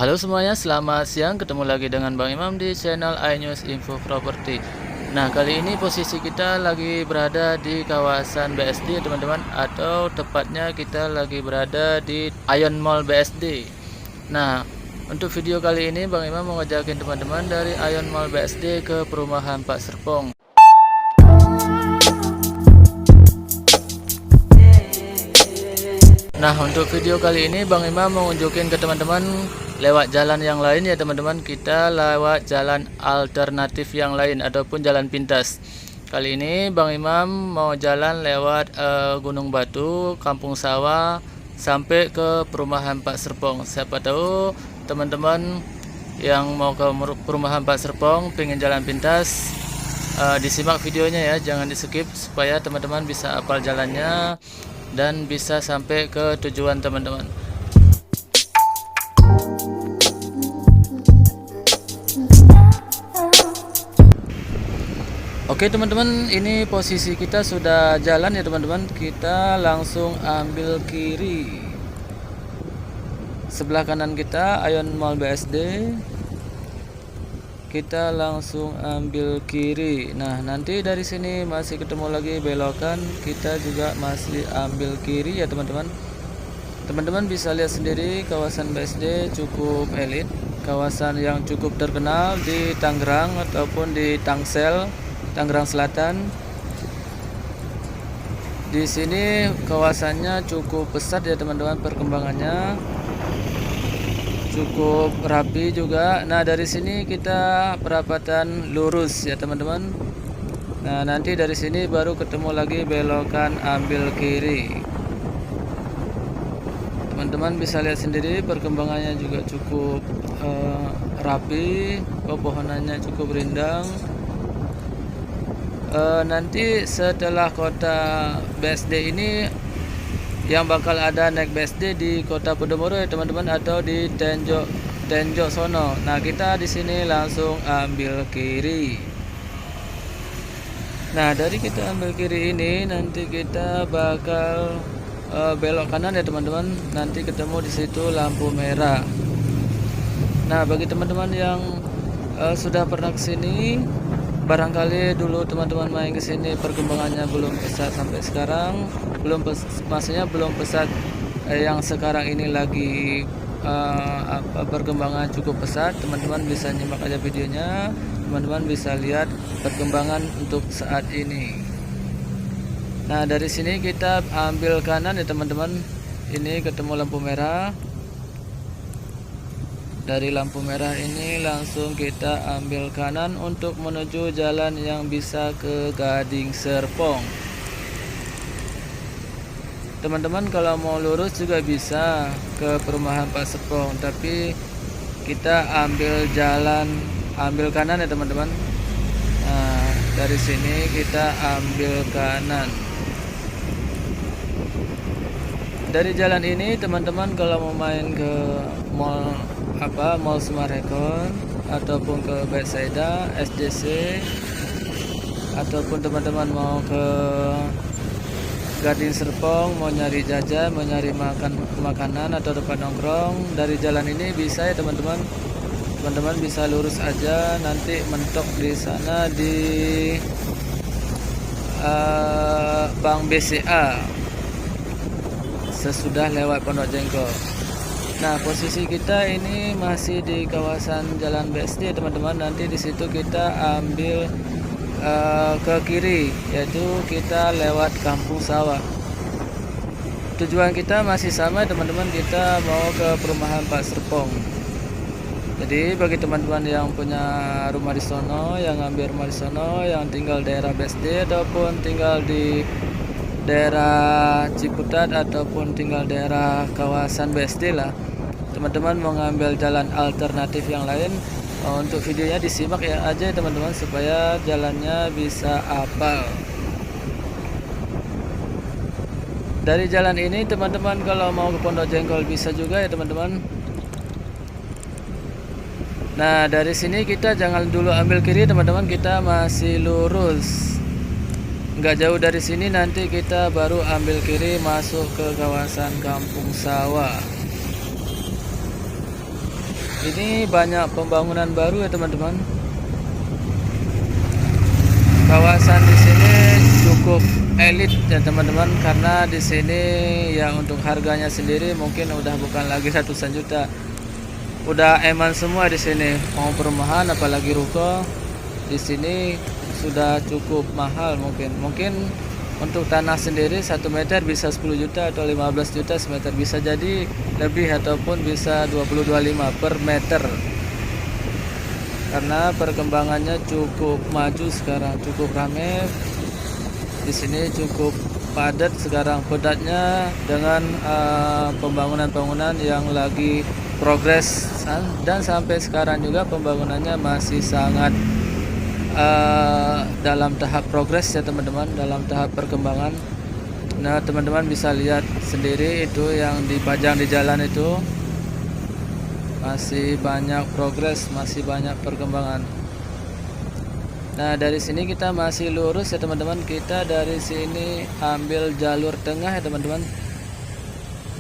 Halo semuanya, selamat siang. Ketemu lagi dengan Bang Imam di channel iNews Info Property. Nah, kali ini posisi kita lagi berada di kawasan BSD ya teman-teman, atau tepatnya kita lagi berada di Ion Mall BSD. Nah, untuk video kali ini Bang Imam mau ngajakin teman-teman dari Ion Mall BSD ke perumahan Pak Serpong. Nah, untuk video kali ini Bang Imam mau nunjukin ke teman-teman lewat jalan yang lain ya teman-teman. Kita lewat jalan alternatif yang lain ataupun jalan pintas. Kali ini Bang Imam mau jalan lewat Gunung Batu, Kampung Sawah sampai ke perumahan Pak Serpong. Siapa tahu teman-teman yang mau ke perumahan Pak Serpong pengen jalan pintas, disimak videonya ya, jangan di skip supaya teman-teman bisa hafal jalannya dan bisa sampai ke tujuan teman-teman. Oke teman-teman, ini posisi kita sudah jalan ya teman-teman. Kita langsung ambil kiri. Sebelah kanan kita Ion Mall BSD. Kita langsung ambil kiri. Nah, nanti dari sini masih ketemu lagi belokan, kita juga masih ambil kiri ya teman-teman. Teman-teman bisa lihat sendiri, kawasan BSD cukup elit, kawasan yang cukup terkenal di Tangerang ataupun di Tangsel, Tangerang Selatan. Di sini kawasannya cukup pesat ya teman-teman, perkembangannya cukup rapi juga. Nah, dari sini kita perapatan lurus ya teman-teman. Nah, nanti dari sini baru ketemu lagi belokan ambil kiri. Teman-teman bisa lihat sendiri, perkembangannya juga cukup rapi, pepohonannya cukup rindang. Nanti setelah kota BSD ini yang bakal ada naik BSD di Kota Podomoro ya teman-teman, atau di Tenjok sono. Nah, kita di sini langsung ambil kiri. Nah, dari kita ambil kiri ini nanti kita bakal belok kanan ya teman-teman. Nanti ketemu di situ lampu merah. Nah, bagi teman-teman yang sudah pernah kesini, barangkali dulu teman-teman main ke sini perkembangannya belum pesat sampai sekarang, maksudnya belum pesat yang sekarang ini lagi perkembangan cukup pesat. Teman-teman bisa nyimak aja videonya, teman-teman bisa lihat perkembangan untuk saat ini. Nah, dari sini kita ambil kanan ya teman-teman. Ini ketemu lampu merah. Dari lampu merah ini langsung kita ambil kanan untuk menuju jalan yang bisa ke Gading Serpong. Teman-teman kalau mau lurus juga bisa ke perumahan Pak Serpong, tapi kita ambil kanan ya teman-teman. Nah, dari sini kita ambil kanan. Dari jalan ini teman-teman kalau mau main ke mall Sumarekon ataupun ke Bethesda, SDC, ataupun teman-teman mau ke Gading Serpong, mau nyari jajan, mau nyari makanan atau tempat nongkrong, dari jalan ini bisa ya teman-teman. Teman-teman bisa lurus aja, nanti mentok di sana di Bank BCA sesudah lewat Pondok Jengkol. Nah, posisi kita ini masih di kawasan Jalan BSD teman-teman. Nanti di situ kita ambil ke kiri, yaitu kita lewat Kampung Sawah. Tujuan kita masih sama teman-teman, kita mau ke perumahan Pak Serpong. Jadi bagi teman-teman yang punya rumah di sono, yang ngambil rumah di sono, yang tinggal daerah BSD ataupun tinggal di daerah Ciputat ataupun tinggal daerah kawasan BSD lah, teman-teman mau ngambil jalan alternatif yang lain, untuk videonya disimak ya aja teman-teman supaya jalannya bisa hafal. Dari jalan ini teman-teman kalau mau ke Pondok Jengkol bisa juga ya teman-teman. Nah, dari sini kita jangan dulu ambil kiri teman-teman, kita masih lurus. Nggak jauh dari sini nanti kita baru ambil kiri masuk ke kawasan Kampung Sawah. Ini banyak pembangunan baru ya teman-teman. Kawasan di sini cukup elit ya teman-teman, karena di sini ya untuk harganya sendiri mungkin udah bukan lagi ratusan juta, udah eman semua di sini. Mau perumahan apalagi ruko di sini sudah cukup mahal. Mungkin untuk tanah sendiri 1 meter bisa 10 juta atau 15 juta semeter, bisa jadi lebih ataupun bisa 20-25 per meter. Karena perkembangannya cukup maju sekarang, cukup ramai di sini, cukup padat sekarang. Padatnya dengan pembangunan-pembangunan yang lagi progres, dan sampai sekarang juga pembangunannya masih sangat dalam tahap progres ya teman-teman, dalam tahap perkembangan. Nah teman-teman bisa lihat sendiri itu yang dipajang di jalan itu masih banyak progres, masih banyak perkembangan. Nah dari sini kita masih lurus ya teman-teman, kita dari sini ambil jalur tengah ya teman-teman.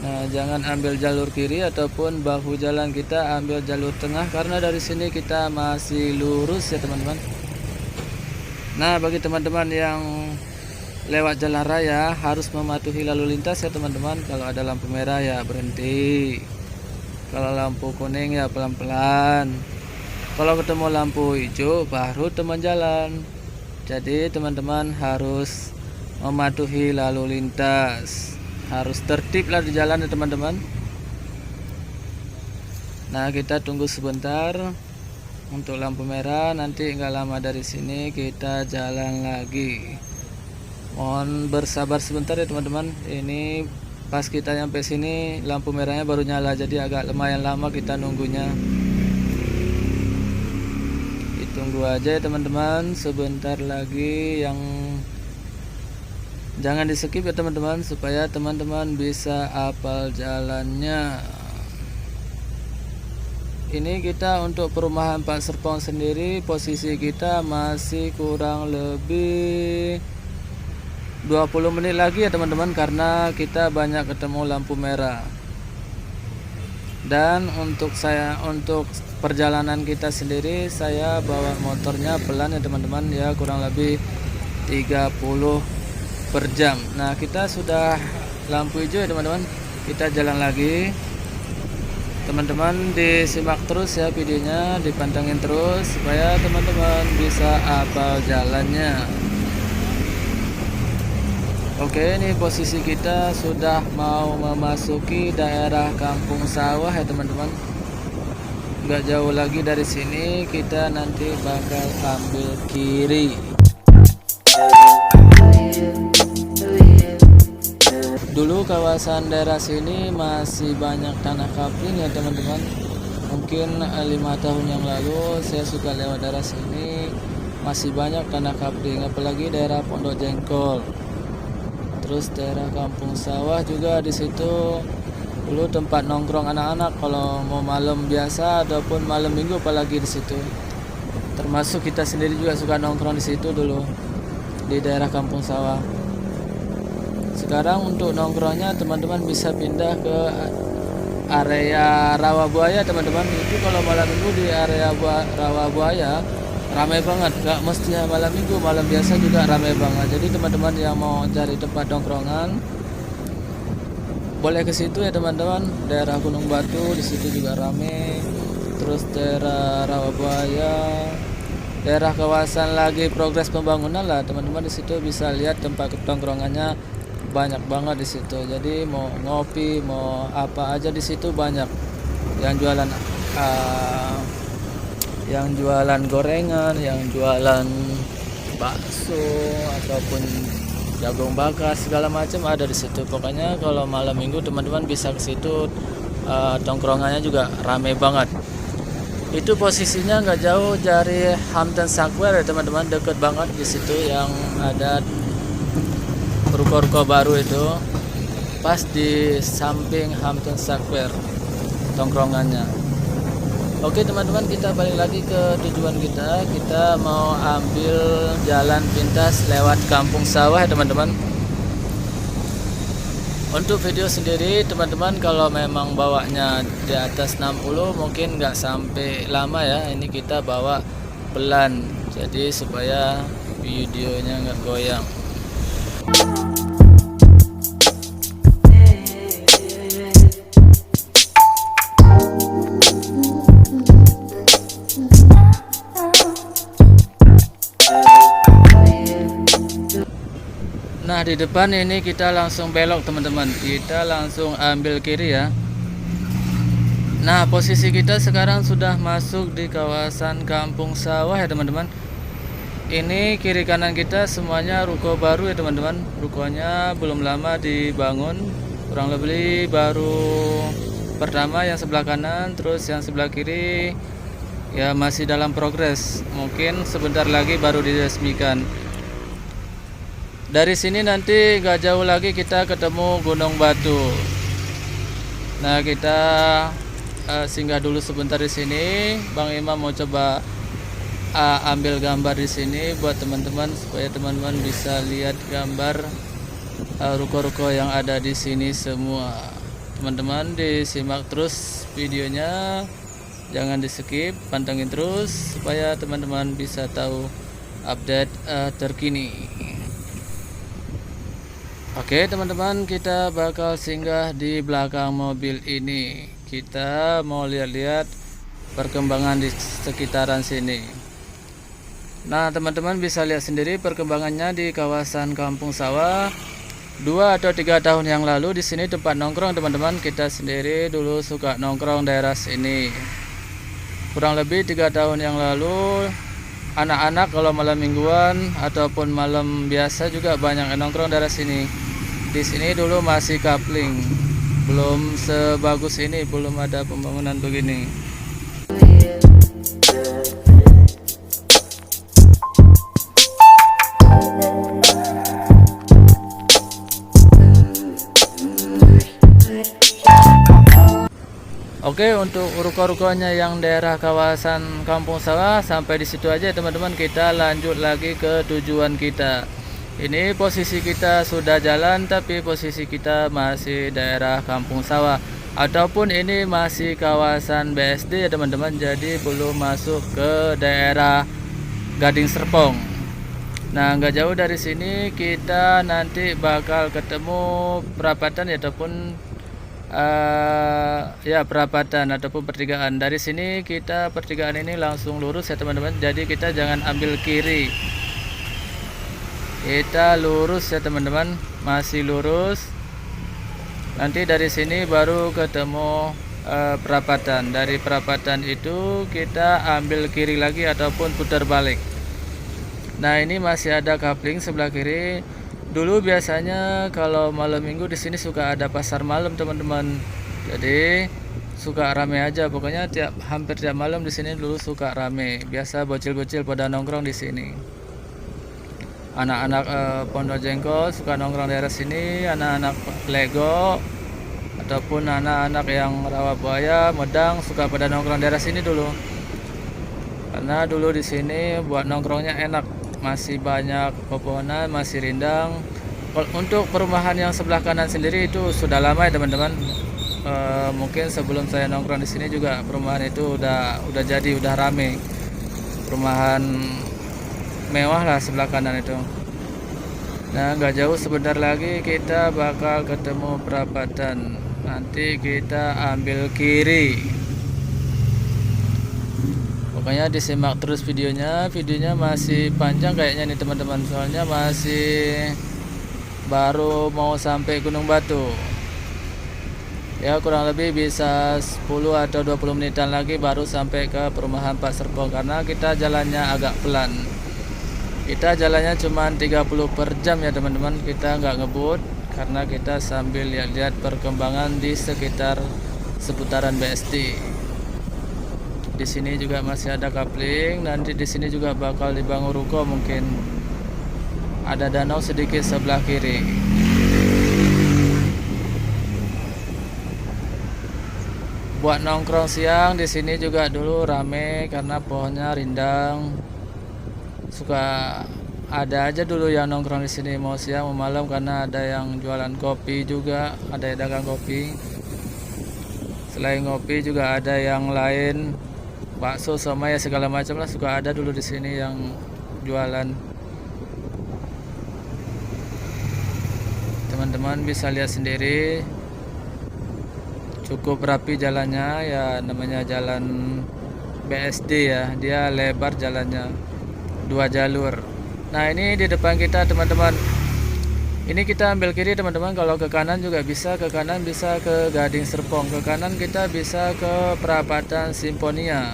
Nah jangan ambil jalur kiri ataupun bahu jalan, kita ambil jalur tengah karena dari sini kita masih lurus ya teman-teman. Nah bagi teman-teman yang lewat jalan raya harus mematuhi lalu lintas ya teman-teman. Kalau ada lampu merah ya berhenti, kalau lampu kuning ya pelan-pelan, kalau ketemu lampu hijau baru teman jalan. Jadi teman-teman harus mematuhi lalu lintas, harus tertib lah di jalan ya teman-teman. Nah kita tunggu sebentar untuk lampu merah, nanti nggak lama dari sini kita jalan lagi. Mohon bersabar sebentar ya teman-teman. Ini pas kita nyampe sini lampu merahnya baru nyala, jadi agak lumayan lama kita nunggunya. Ditunggu aja ya teman-teman, sebentar lagi. Yang jangan di skip ya teman-teman, supaya teman-teman bisa hafal jalannya. Ini kita untuk perumahan Pak Serpong sendiri, posisi kita masih kurang lebih 20 menit lagi ya teman-teman, karena kita banyak ketemu lampu merah. Dan untuk perjalanan kita sendiri, saya bawa motornya pelan ya teman-teman, ya kurang lebih 30 per jam. Nah kita sudah lampu hijau ya teman-teman, kita jalan lagi. Teman-teman disimak terus ya videonya, dipantengin terus supaya teman-teman bisa hafal jalannya. Oke, ini posisi kita sudah mau memasuki daerah Kampung Sawah ya teman-teman. Nggak jauh lagi dari sini, kita nanti bakal ambil kiri. Dulu kawasan daerah sini masih banyak tanah kapling ya teman-teman. Mungkin 5 tahun yang lalu saya suka lewat daerah sini, masih banyak tanah kapling, apalagi daerah Pondok Jengkol. Terus daerah Kampung Sawah juga, di situ dulu tempat nongkrong anak-anak kalau mau malam biasa ataupun malam minggu, apalagi di situ. Termasuk kita sendiri juga suka nongkrong di situ dulu di daerah Kampung Sawah. Sekarang untuk nongkrongnya teman-teman bisa pindah ke area Rawabuaya teman-teman. Itu kalau malam minggu di area Rawabuaya ramai banget, gak mesti malam minggu, malam biasa juga ramai banget. Jadi teman-teman yang mau cari tempat nongkrongan boleh ke situ ya teman-teman. Daerah Gunung Batu di situ juga ramai. Terus daerah Rawabuaya, daerah kawasan lagi progres pembangunan lah teman-teman. Di situ bisa lihat tempat nongkrongannya banyak banget di situ. Jadi mau ngopi, mau apa aja di situ banyak. Yang jualan gorengan, yang jualan bakso ataupun jagung bakar segala macam ada di situ. Pokoknya kalau malam minggu teman-teman bisa ke situ, tongkrongannya juga ramai banget. Itu posisinya nggak jauh dari Hampton Square ya teman-teman, deket banget di situ yang ada ruko-ruko baru itu, pas di samping Hampton Square tongkrongannya. Oke teman-teman, kita balik lagi ke tujuan kita. Kita mau ambil jalan pintas lewat Kampung Sawah ya teman-teman. Untuk video sendiri teman-teman, kalau memang bawanya di atas 60 mungkin nggak sampai lama ya. Ini kita bawa pelan, jadi supaya videonya nggak goyang. Nah, di depan ini kita langsung belok teman-teman, kita langsung ambil kiri ya. Nah, posisi kita sekarang sudah masuk di kawasan kampung sawah ya teman-teman. Ini kiri kanan kita semuanya ruko baru ya teman-teman. Rukonya belum lama dibangun, kurang lebih baru pertama yang sebelah kanan, terus yang sebelah kiri ya masih dalam progres, mungkin sebentar lagi baru diresmikan. Dari sini nanti gak jauh lagi kita ketemu Gunung Batu. Nah, kita singgah dulu sebentar di sini. Bang Imam mau coba ambil gambar di sini buat teman-teman supaya teman-teman bisa lihat gambar ruko-ruko yang ada di sini semua. Teman-teman disimak terus videonya, jangan di skip, pantengin terus supaya teman-teman bisa tahu update terkini. Oke teman-teman, kita bakal singgah di belakang mobil ini. Kita mau lihat-lihat perkembangan di sekitaran sini. Nah teman-teman bisa lihat sendiri perkembangannya di kawasan kampung sawah. 2 atau 3 tahun yang lalu di sini tempat nongkrong teman-teman. Kita sendiri dulu suka nongkrong daerah sini. Kurang lebih 3 tahun yang lalu, anak-anak kalau malam mingguan ataupun malam biasa juga banyak yang nongkrong daerah sini. Di sini dulu masih kapling, belum sebagus ini, belum ada pembangunan begini. Oke, untuk ruko-rukonya yang daerah kawasan kampung sawah sampai di situ aja teman-teman. Kita lanjut lagi ke tujuan kita. Ini posisi kita sudah jalan, tapi posisi kita masih daerah kampung sawah, ataupun ini masih kawasan BSD ya teman-teman. Jadi belum masuk ke daerah Gading Serpong. Nah, nggak jauh dari sini kita nanti bakal ketemu perapatan ya, ataupun ya perapatan ataupun pertigaan. Dari sini kita pertigaan ini langsung lurus ya teman-teman. Jadi kita jangan ambil kiri, kita lurus ya teman-teman, masih lurus. Nanti dari sini baru ketemu perapatan. Dari perapatan itu kita ambil kiri lagi ataupun putar balik. Nah, ini masih ada kapling sebelah kiri. Dulu biasanya kalau malam minggu di sini suka ada pasar malam teman-teman. Jadi suka rame aja, pokoknya hampir tiap malam di sini dulu suka rame. Biasa bocil-bocil pada nongkrong di sini. Anak-anak Pondok Jengkol suka nongkrong daerah sini, anak-anak Lego ataupun anak-anak yang Rawa Buaya, Medang suka pada nongkrong daerah sini dulu. Karena dulu di sini buat nongkrongnya enak, masih banyak pepohonan, masih rindang. Untuk perumahan yang sebelah kanan sendiri itu sudah lama ya teman-teman. Mungkin sebelum saya nongkrong di sini juga perumahan itu udah jadi, udah rame. Perumahan mewah lah sebelah kanan itu. Nah, nggak jauh sebentar lagi kita bakal ketemu perapatan. Nanti kita ambil kiri. Pokoknya disimak terus videonya. Videonya masih panjang kayaknya nih teman-teman, soalnya masih baru mau sampai Gunung Batu. Ya kurang lebih bisa 10 atau 20 menitan lagi baru sampai ke perumahan Pak Serpong, karena kita jalannya agak pelan. Kita jalannya cuma 30 per jam ya teman-teman. Kita nggak ngebut karena kita sambil lihat-lihat perkembangan di sekitar seputaran BSD. Di sini juga masih ada kapling. Nanti di sini juga bakal dibangun ruko mungkin. Ada danau sedikit sebelah kiri. Buat nongkrong siang di sini juga dulu rame karena pohonnya rindang. Suka ada aja dulu yang nongkrong di sini mau siang mau malam, karena ada yang jualan kopi juga, ada yang dagang kopi. Selain kopi juga ada yang lain, bakso sama ya segala macam lah, suka ada dulu di sini yang jualan. Teman-teman bisa lihat sendiri, cukup rapi jalannya ya, namanya jalan BSD ya, dia lebar jalannya, 2 jalur. Nah ini di depan kita teman-teman, ini kita ambil kiri teman-teman. Kalau ke kanan juga bisa, ke kanan bisa ke Gading Serpong, ke kanan kita bisa ke Perapatan Simfonia.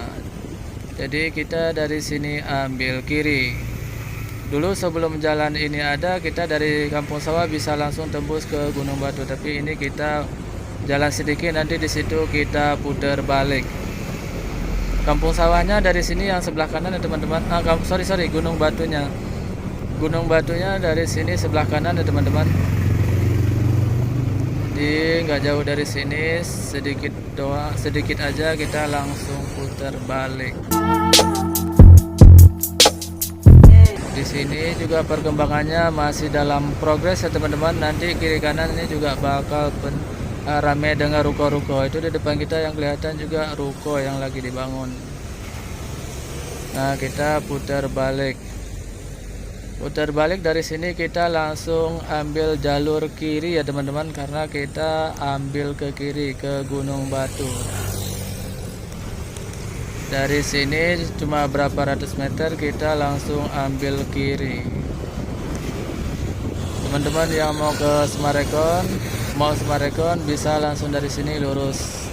Jadi kita dari sini ambil kiri. Dulu sebelum jalan ini ada, kita dari Kampung Sawah bisa langsung tembus ke Gunung Batu, tapi ini kita jalan sedikit, nanti di situ kita putar balik. Kampung Sawahnya dari sini yang sebelah kanan ya teman-teman. Sorry, Gunung Batunya. Gunung Batunya dari sini sebelah kanan ya teman-teman. Jadi nggak jauh dari sini, sedikit aja kita langsung putar balik. Di sini juga perkembangannya masih dalam progres ya teman-teman. Nanti kiri kanan ini juga bakal ramai dengan ruko-ruko. Itu di depan kita yang kelihatan juga ruko yang lagi dibangun. Nah kita putar balik. Dari sini kita langsung ambil jalur kiri ya teman-teman, karena kita ambil ke kiri ke Gunung Batu. Dari sini cuma berapa ratus meter, kita langsung ambil kiri. Teman-teman yang mau ke Semarekon bisa langsung dari sini lurus.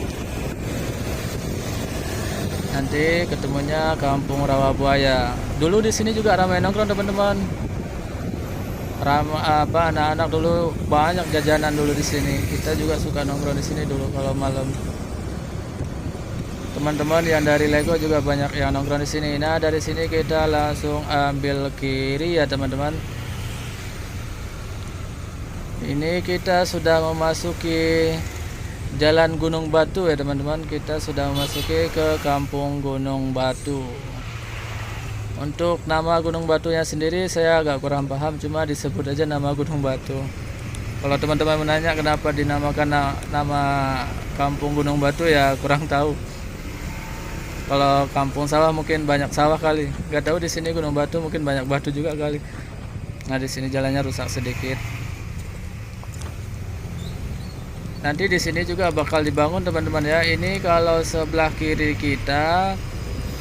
Nanti ketemunya Kampung Rawabuaya. Dulu di sini juga ramai nongkrong teman-teman. Anak-anak dulu banyak jajanan dulu di sini. Kita juga suka nongkrong di sini dulu kalau malam. Teman-teman yang dari Lego juga banyak yang nongkrong di sini. Nah dari sini kita langsung ambil kiri ya teman-teman. Ini kita sudah memasuki Jalan Gunung Batu ya teman-teman. Kita sudah memasuki ke Kampung Gunung Batu. Untuk nama Gunung Batunya sendiri saya agak kurang paham, cuma disebut aja nama Gunung Batu. Kalau teman-teman menanya kenapa dinamakan nama Kampung Gunung Batu, ya kurang tahu. Kalau Kampung Sawah mungkin banyak sawah kali, nggak tahu. Di sini Gunung Batu mungkin banyak batu juga kali. Nah di sini jalannya rusak sedikit. Nanti di sini juga bakal dibangun teman-teman ya. Ini kalau sebelah kiri kita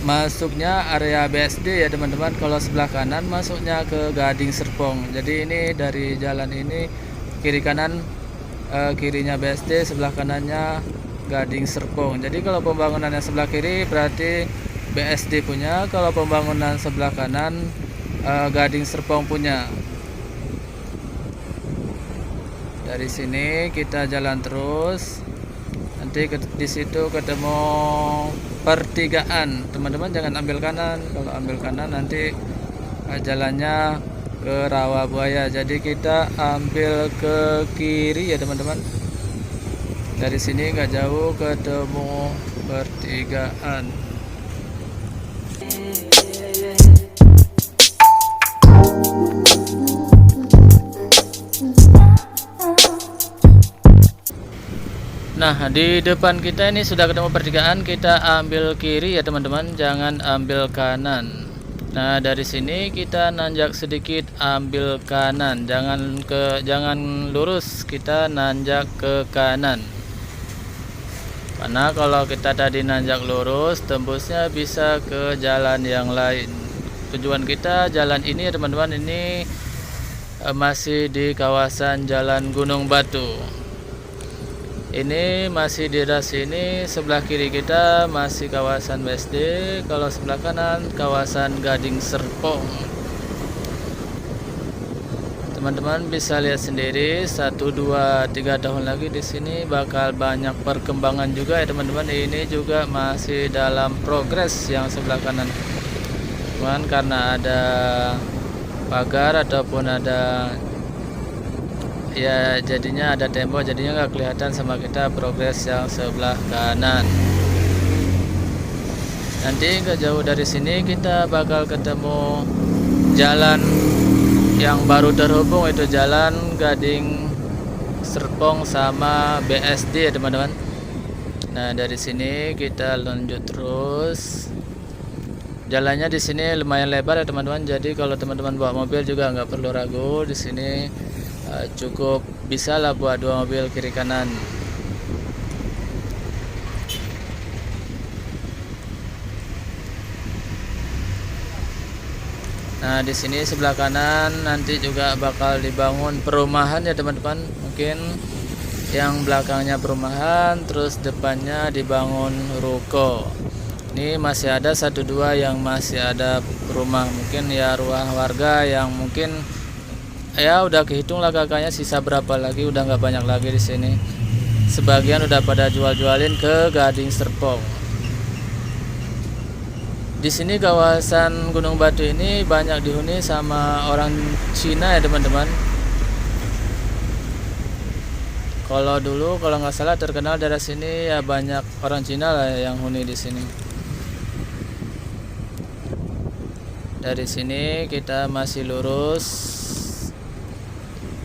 masuknya area BSD ya teman-teman. Kalau sebelah kanan masuknya ke Gading Serpong. Jadi ini dari jalan ini kiri kanan, kirinya BSD, sebelah kanannya Gading Serpong. Jadi kalau pembangunannya sebelah kiri berarti BSD punya, kalau pembangunan sebelah kanan Gading Serpong punya. Dari sini kita jalan terus, nanti di situ ketemu pertigaan. Teman-teman jangan ambil kanan, kalau ambil kanan nanti jalannya ke Rawabuaya. Jadi kita ambil ke kiri ya teman-teman. Dari sini nggak jauh ketemu pertigaan. Nah di depan kita ini sudah ketemu pertigaan, kita ambil kiri ya teman-teman, jangan ambil kanan. Nah dari sini kita nanjak sedikit, ambil kanan, jangan lurus, kita nanjak ke kanan. Karena kalau kita tadi nanjak lurus, tembusnya bisa ke jalan yang lain. Tujuan kita jalan ini ya teman-teman, ini masih di kawasan Jalan Gunung Batu. Ini masih di daerah sini, sebelah kiri kita masih kawasan BSD, kalau sebelah kanan kawasan Gading Serpong. Teman-teman bisa lihat sendiri, 1, 2, 3 tahun lagi di sini bakal banyak perkembangan juga ya teman-teman. Ini juga masih dalam progres yang sebelah kanan. Cuman karena ada pagar ataupun ada ya jadinya ada tembok, jadinya nggak kelihatan sama kita progres yang sebelah kanan. Nanti nggak jauh dari sini kita bakal ketemu jalan yang baru terhubung itu jalan Gading Serpong sama BSD ya teman-teman. Nah dari sini kita lanjut terus. Jalannya di sini lumayan lebar ya teman-teman. Jadi kalau teman-teman bawa mobil juga nggak perlu ragu. Di sini cukup bisa lah buat 2 mobil kiri kanan. Nah di sini sebelah kanan nanti juga bakal dibangun perumahan ya teman-teman. Mungkin yang belakangnya perumahan, terus depannya dibangun ruko. Ini masih ada 1-2 yang masih ada rumah, mungkin ya rumah warga yang mungkin ya udah kehitung lah kakaknya sisa berapa lagi, udah nggak banyak lagi di sini. Sebagian udah pada jual-jualin ke Gading Serpong. Di sini kawasan Gunung Batu ini banyak dihuni sama orang Cina ya teman-teman. Kalau dulu kalau nggak salah terkenal daerah sini ya banyak orang Cina lah yang huni di sini. Dari sini kita masih lurus.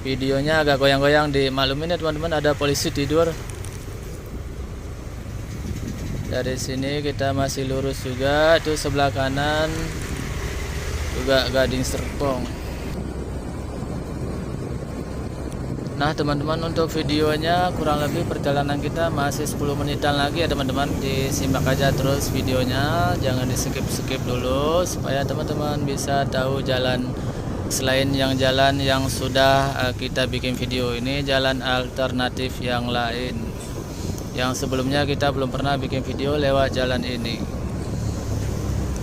Videonya agak goyang-goyang, dimaklumin ya teman-teman, ada polisi tidur. Dari sini kita masih lurus juga, itu sebelah kanan juga Gading Serpong. Nah teman-teman, untuk videonya kurang lebih perjalanan kita masih 10 menitan lagi ya teman-teman. Disimak aja terus videonya, jangan di skip dulu supaya teman-teman bisa tahu jalan selain yang jalan yang sudah kita bikin video. Ini jalan alternatif yang lain yang sebelumnya kita belum pernah bikin video lewat jalan ini.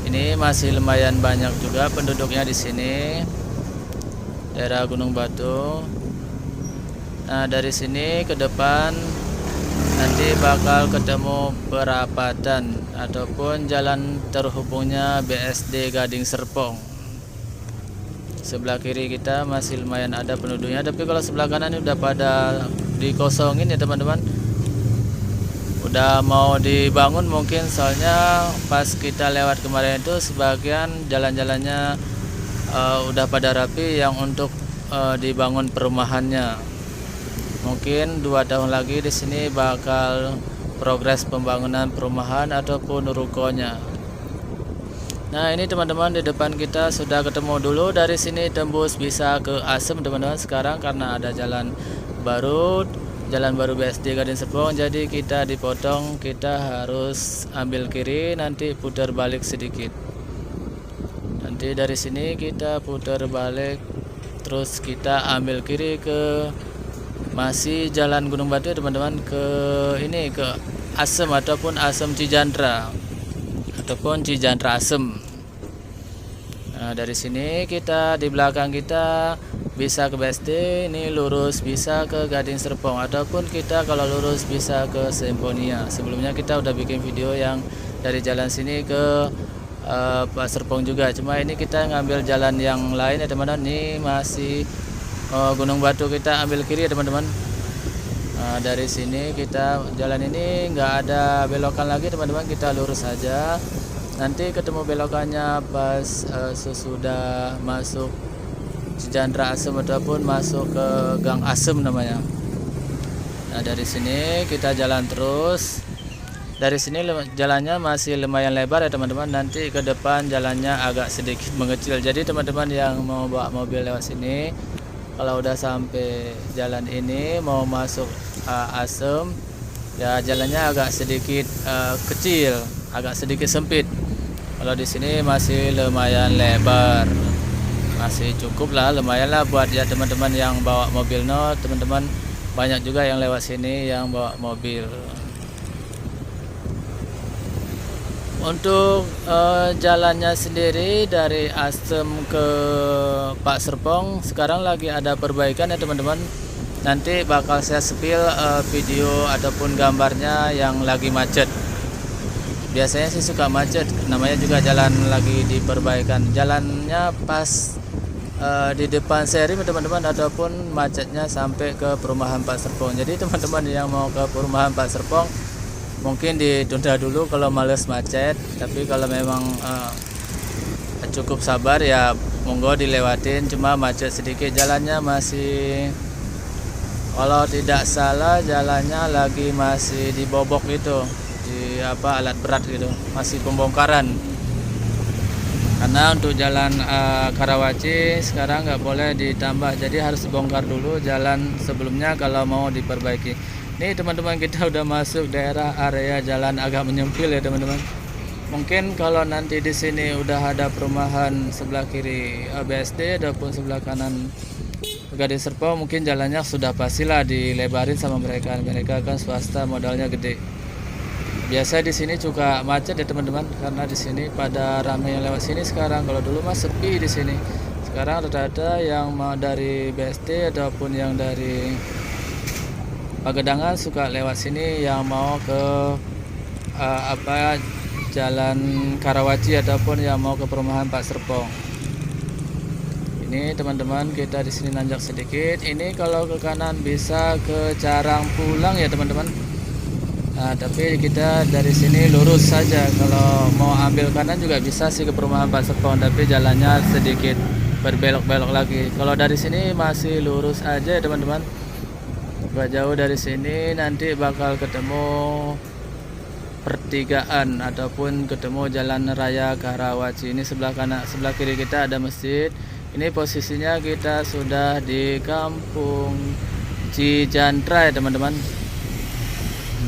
Ini masih lumayan banyak juga penduduknya di sini, daerah Gunung Batu. Nah dari sini ke depan nanti bakal ketemu perapatan ataupun jalan terhubungnya BSD Gading Serpong. Sebelah kiri kita masih lumayan ada penduduknya, tapi kalau sebelah kanan ini udah pada dikosongin ya teman-teman. Udah mau dibangun mungkin, soalnya pas kita lewat kemarin itu sebagian jalan-jalannya udah pada rapi yang untuk dibangun perumahannya. Mungkin 2 tahun lagi di sini bakal progres pembangunan perumahan ataupun rukonya. Nah ini teman-teman, di depan kita sudah ketemu dulu. Dari sini tembus bisa ke Asem teman-teman sekarang karena ada jalan baru BSD Gading Serpong. Jadi kita dipotong, kita harus ambil kiri, nanti putar balik sedikit. Nanti dari sini kita putar balik, terus kita ambil kiri ke masih jalan Gunung Batu teman-teman, ke ini ke Asem ataupun Asem Cijandra ataupun Cijandra Asem. Nah dari sini kita di belakang kita bisa ke BSD, ini lurus bisa ke Gading Serpong, ataupun kita kalau lurus bisa ke Semponia. Sebelumnya kita udah bikin video yang dari jalan sini ke Pak Serpong juga, cuma ini kita ngambil jalan yang lain ya teman-teman. Ini masih Gunung Batu, kita ambil kiri ya teman-teman. Nah, dari sini kita jalan ini nggak ada belokan lagi teman-teman, kita lurus saja. Nanti ketemu belokannya pas sesudah masuk Cijandra Asem ataupun masuk ke Gang Asem namanya. Nah dari sini kita jalan terus. Dari sini jalannya masih lumayan lebar ya teman-teman. Nanti ke depan jalannya agak sedikit mengecil. Jadi teman-teman yang mau bawa mobil lewat sini, kalau udah sampai jalan ini mau masuk Asem, ya jalannya agak sedikit kecil, agak sedikit sempit. Kalau di sini masih lumayan lebar, masih cukup lah, lumayan lah buat ya teman-teman yang bawa mobil. Teman-teman banyak juga yang lewat sini yang bawa mobil. Untuk jalannya sendiri dari Asem ke Pak Serpong sekarang lagi ada perbaikan ya teman-teman. Nanti bakal saya spill video ataupun gambarnya yang lagi macet. Biasanya sih suka macet, namanya juga jalan lagi diperbaikan. Jalannya pas di depan Serim teman-teman, ataupun macetnya sampai ke perumahan Pak Serpong. Jadi teman-teman yang mau ke perumahan Pak Serpong mungkin ditunda dulu kalau males macet, tapi kalau memang cukup sabar ya monggo dilewatin, cuma macet sedikit. Jalannya masih, kalau tidak salah jalannya lagi masih dibobok gitu, di alat berat gitu, masih pembongkaran. Karena untuk jalan Karawaci sekarang nggak boleh ditambah, jadi harus dibongkar dulu jalan sebelumnya kalau mau diperbaiki. Nih teman-teman, kita udah masuk daerah area jalan agak menyempil ya teman-teman. Mungkin kalau nanti di sini udah ada perumahan sebelah kiri BSD ataupun sebelah kanan Gading Serpong, mungkin jalannya sudah pastilah dilebarin sama mereka. Mereka kan swasta, modalnya gede. Biasa di sini juga macet ya teman-teman, karena di sini pada ramai yang lewat sini sekarang. Kalau dulu mah sepi di sini. Sekarang rata-rata yang mau dari BSD ataupun yang dari Pagedangan suka lewat sini, yang mau ke Jalan Karawaci ataupun yang mau ke perumahan Pak Serpong. Ini teman-teman, kita di sini nanjak sedikit. Ini kalau ke kanan bisa ke Carang Pulang ya teman-teman. Nah, tapi kita dari sini lurus saja. Kalau mau ambil kanan juga bisa sih ke perumahan Pak Serpong, tapi jalannya sedikit berbelok-belok lagi. Kalau dari sini masih lurus aja ya teman-teman. Gak jauh dari sini nanti bakal ketemu pertigaan ataupun ketemu jalan raya Karawaci. Ini sebelah kanan, sebelah kiri kita ada masjid. Ini posisinya kita sudah di Kampung Cijantra ya teman-teman.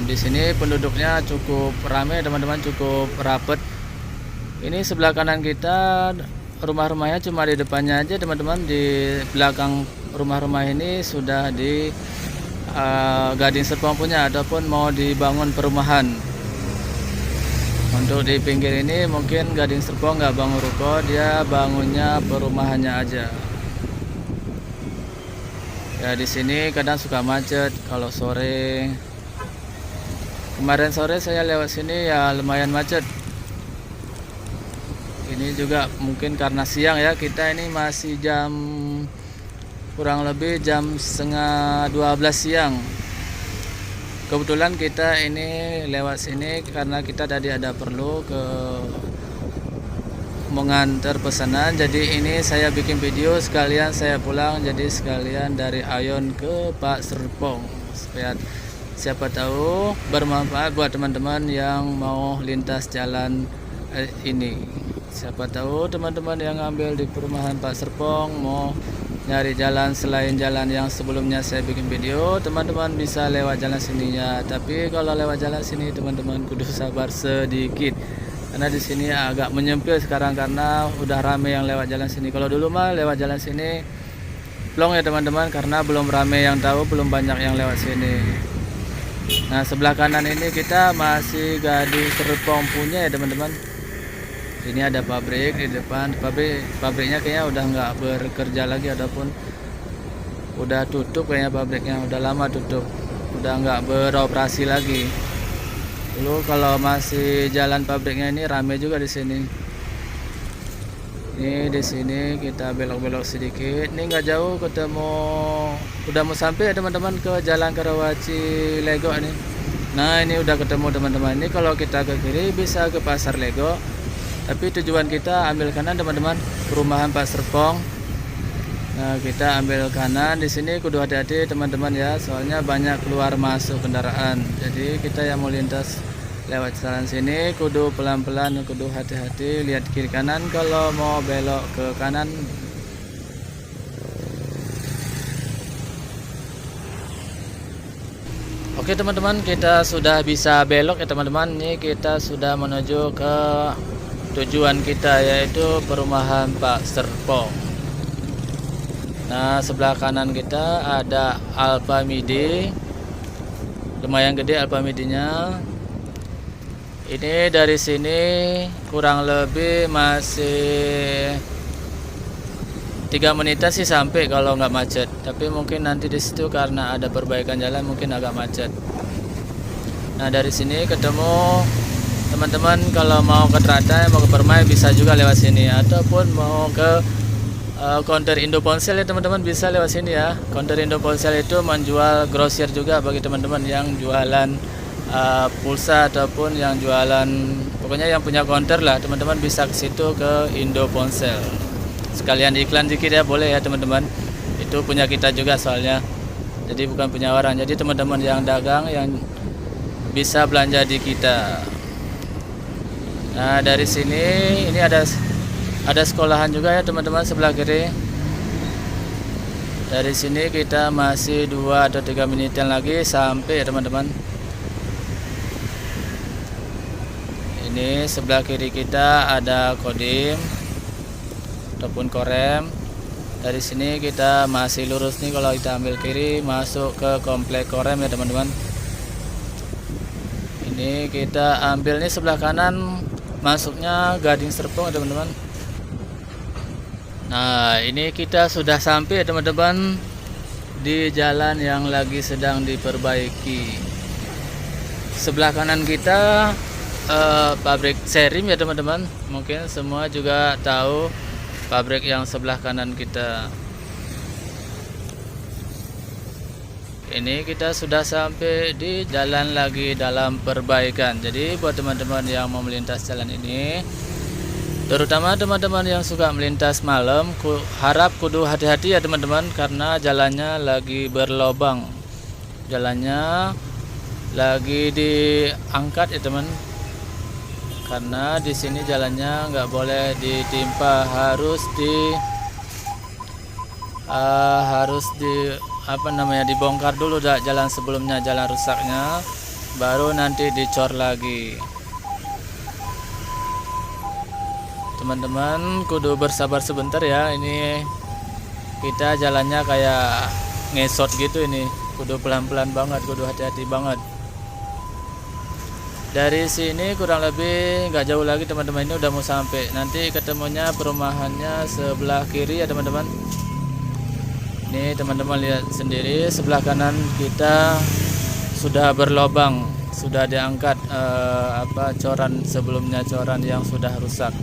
Di sini penduduknya cukup ramai teman-teman, cukup rapet. Ini sebelah kanan kita rumah-rumahnya cuma di depannya aja teman-teman. Di belakang rumah-rumah ini sudah di Gading Serpong punya ataupun mau dibangun perumahan. Untuk di pinggir ini mungkin Gading Serpong nggak bangun ruko, dia bangunnya perumahannya aja. Ya di sini kadang suka macet kalau sore. Kemarin sore saya lewat sini ya lumayan macet. Ini juga mungkin karena siang ya, kita ini masih jam kurang lebih jam setengah 12 siang. Kebetulan kita ini lewat sini karena kita tadi ada perlu ke mengantar pesanan. Jadi ini saya bikin video sekalian saya pulang, jadi sekalian dari Ayon ke Pak Serpong supaya siapa tahu bermanfaat buat teman-teman yang mau lintas jalan ini. Siapa tahu teman-teman yang ngambil di perumahan Pak Serpong mau nyari jalan selain jalan yang sebelumnya saya bikin video, teman-teman bisa lewat jalan sininya. Tapi kalau lewat jalan sini teman-teman kudu sabar sedikit, karena di sini agak menyempil sekarang karena udah rame yang lewat jalan sini. Kalau dulu mah lewat jalan sini plong ya teman-teman, karena belum rame yang tahu, belum banyak yang lewat sini. Nah sebelah kanan ini kita masih Gading Serpong punya ya teman-teman. Ini ada pabrik di depan, pabriknya kayaknya udah nggak bekerja lagi ataupun udah tutup kayaknya, pabriknya udah lama tutup, udah nggak beroperasi lagi. Dulu kalau masih jalan pabriknya ini rame juga di sini. Ini di sini kita belok-belok sedikit. Ini nggak jauh ketemu, udah mau sampai ya teman-teman ke Jalan Karawaci Lego ini. Nah ini udah ketemu teman-teman. Ini kalau kita ke kiri bisa ke Pasar Lego, tapi tujuan kita ambil kanan teman-teman, perumahan Pak Serpong. Nah kita ambil kanan. Di sini kudu hati-hati teman-teman ya, soalnya banyak keluar masuk kendaraan. Jadi kita yang mau lintas lewat jalan sini kudu pelan-pelan, kudu hati-hati, lihat kiri kanan kalau mau belok ke kanan. Oke teman-teman, kita sudah bisa belok ya teman-teman. Ini kita sudah menuju ke tujuan kita, yaitu perumahan Pak Serpong. Nah sebelah kanan kita ada Alfamidi, lumayan gede Alfamidinya. Ini dari sini kurang lebih masih 3 menitan sih sampai kalau nggak macet. Tapi mungkin nanti di situ karena ada perbaikan jalan mungkin agak macet. Nah dari sini ketemu teman-teman, kalau mau ke Teratai, mau ke Permai bisa juga lewat sini, ataupun mau ke counter Indo Ponsel ya teman-teman bisa lewat sini ya. Counter Indo Ponsel itu menjual grosir juga bagi teman-teman yang jualan pulsa ataupun yang jualan, pokoknya yang punya counter lah, teman-teman bisa ke situ ke Indo Ponsel. sekalian iklan dikit ya, boleh ya teman-teman. Itu punya kita juga soalnya, jadi bukan punya orang. Jadi teman-teman yang dagang yang bisa belanja di kita. Nah dari sini ini ada sekolahan juga ya teman-teman sebelah kiri. Dari sini kita masih 2 atau 3 menitan lagi sampai ya teman-teman. Ini sebelah kiri kita ada Kodim ataupun Korem. Dari sini kita masih lurus nih, kalau kita ambil kiri masuk ke komplek Korem ya teman-teman. Ini kita ambil nih sebelah kanan, masuknya Gading Serpong ya teman-teman. Nah ini kita sudah sampai ya teman-teman di jalan yang lagi sedang diperbaiki. Sebelah kanan kita pabrik Serim ya teman-teman. Mungkin semua juga tahu pabrik yang sebelah kanan kita. Ini kita sudah sampai di jalan lagi dalam perbaikan. Jadi buat teman-teman yang mau melintas jalan ini, terutama teman-teman yang suka melintas malam, harap kudu hati-hati ya teman-teman, karena jalannya lagi berlobang. Jalannya lagi diangkat ya teman. Karena di sini jalannya nggak boleh ditimpa, harus dibongkar dulu jalan sebelumnya, jalan rusaknya, baru nanti dicor lagi. Teman-teman kudu bersabar sebentar ya, ini kita jalannya kayak ngesot gitu, ini kudu pelan-pelan banget, kudu hati-hati banget. Dari sini kurang lebih nggak jauh lagi teman-teman, ini udah mau sampai. Nanti ketemunya perumahannya sebelah kiri ya teman-teman. Ini teman-teman lihat sendiri, sebelah kanan kita sudah berlobang, sudah diangkat coran sebelumnya, coran yang sudah rusak.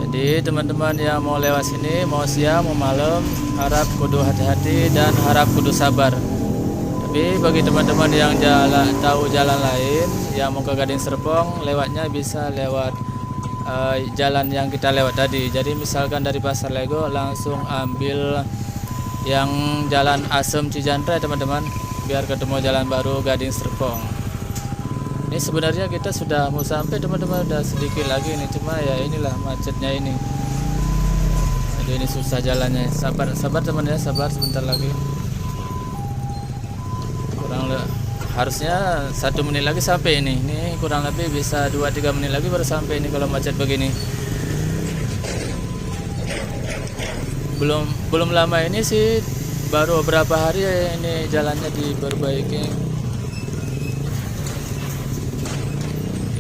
Jadi teman-teman yang mau lewat sini, mau siang mau malam, harap kudu hati-hati dan harap kudu sabar. Tapi bagi teman-teman yang tahu jalan lain, yang mau ke Gading Serpong, lewatnya bisa lewat jalan yang kita lewat tadi. Jadi misalkan dari Pasar Lego langsung ambil yang jalan Asem Cijantra teman-teman, biar ketemu jalan baru Gading Serpong. Ini sebenarnya kita sudah mau sampai teman-teman, udah sedikit lagi nih, cuma ya inilah macetnya ini. Jadi ini susah jalannya. Sabar teman ya, sabar sebentar lagi. Harusnya 1 menit lagi sampai ini. Ini kurang lebih bisa 2-3 menit lagi baru sampai ini kalau macet begini. Belum lama ini sih, baru beberapa hari ini jalannya diperbaiki.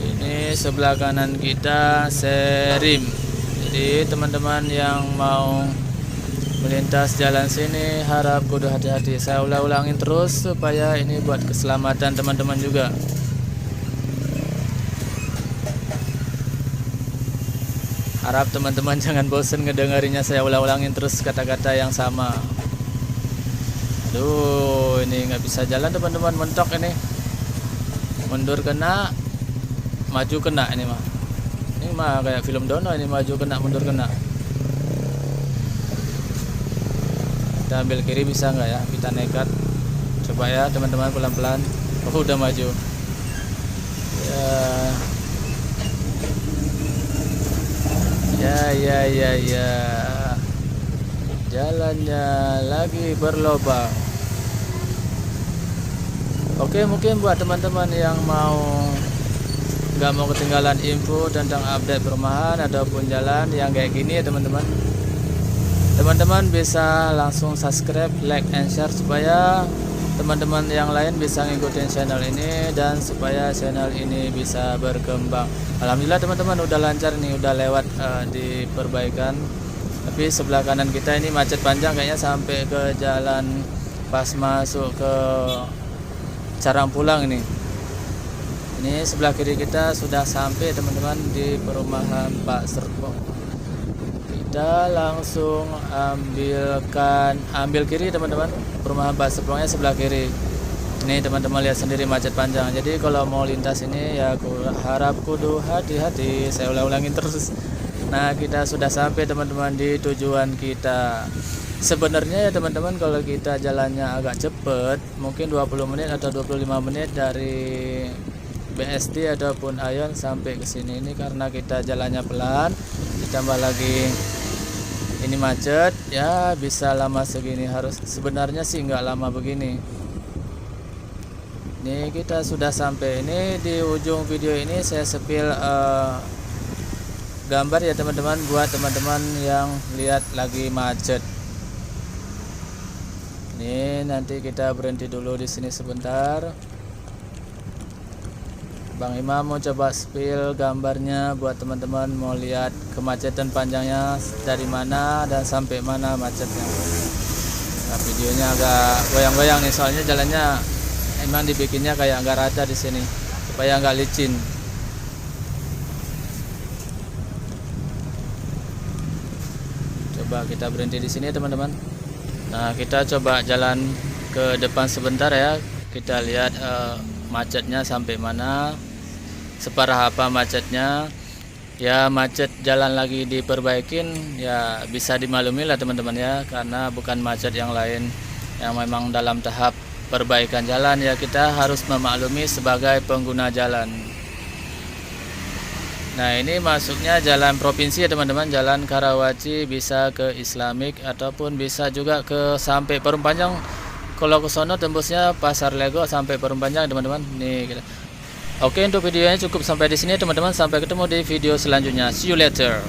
Ini sebelah kanan kita Serim. Jadi teman-teman yang mau melintas jalan sini harap kudu hati-hati. Saya ulangin terus supaya ini buat keselamatan teman-teman juga. Harap teman-teman jangan bosen ngedengarinya saya ulang-ulangin terus kata-kata yang sama. Aduh, ini nggak bisa jalan teman-teman, mentok ini. Mundur kena, maju kena ini mah. Ini mah kayak film Dono, ini maju kena, mundur kena. Kita ambil kiri bisa nggak ya? Kita nekat. Coba ya teman-teman, pelan-pelan. Oh udah maju. Ya. Jalannya lagi berlobang. Oke, mungkin buat teman-teman yang nggak mau ketinggalan info tentang update perumahan ataupun jalan yang kayak gini ya teman-teman. Teman-teman bisa langsung subscribe, like, and share supaya teman-teman yang lain bisa ngikutin channel ini dan supaya channel ini bisa berkembang. Alhamdulillah teman-teman udah lancar nih, udah lewat di perbaikan. Tapi sebelah kanan kita ini macet panjang kayaknya sampai ke jalan pas masuk ke Carang Pulang ini. Ini sebelah kiri kita sudah sampai teman-teman di perumahan Pak Serpong. Kita langsung ambil kiri teman-teman, perumahan Pak Serpongnya sebelah kiri. Ini teman-teman lihat sendiri macet panjang. Jadi kalau mau lintas ini ya harap kudu hati-hati. Saya ulangin terus Nah, kita sudah sampai teman-teman di tujuan kita. Sebenarnya ya teman-teman, kalau kita jalannya agak cepet, mungkin 20 menit atau 25 menit dari BSD ataupun Aeon sampai ke sini. Ini karena kita jalannya pelan, ditambah lagi ini macet, ya bisa lama segini. Harus sebenarnya sih nggak lama begini. Ini kita sudah sampai. Ini di ujung video ini saya sepil gambar ya teman-teman, buat teman-teman yang lihat lagi macet. Ini nanti kita berhenti dulu di sini sebentar. Bang Imam mau coba spill gambarnya buat teman-teman mau lihat kemacetan panjangnya dari mana dan sampai mana macetnya. Nah, videonya agak goyang-goyang nih, soalnya jalannya emang dibikinnya kayak nggak rata di sini supaya nggak licin. Coba kita berhenti di sini teman-teman. Nah, kita coba jalan ke depan sebentar ya. Kita lihat macetnya sampai mana, separah apa macetnya. Ya, macet jalan lagi diperbaikin, ya bisa dimaklumi lah teman-teman ya, karena bukan macet yang lain yang memang dalam tahap perbaikan jalan, ya kita harus memaklumi sebagai pengguna jalan. Nah, ini masuknya jalan provinsi ya teman-teman, jalan Karawaci, bisa ke Islamik ataupun bisa juga ke sampai Perum Panjang. Kalau ke sono tembusnya Pasar Lego sampai Perum Panjang teman-teman. Nih kita. Oke, untuk videonya cukup sampai di sini teman-teman. Sampai ketemu di video selanjutnya. See you later.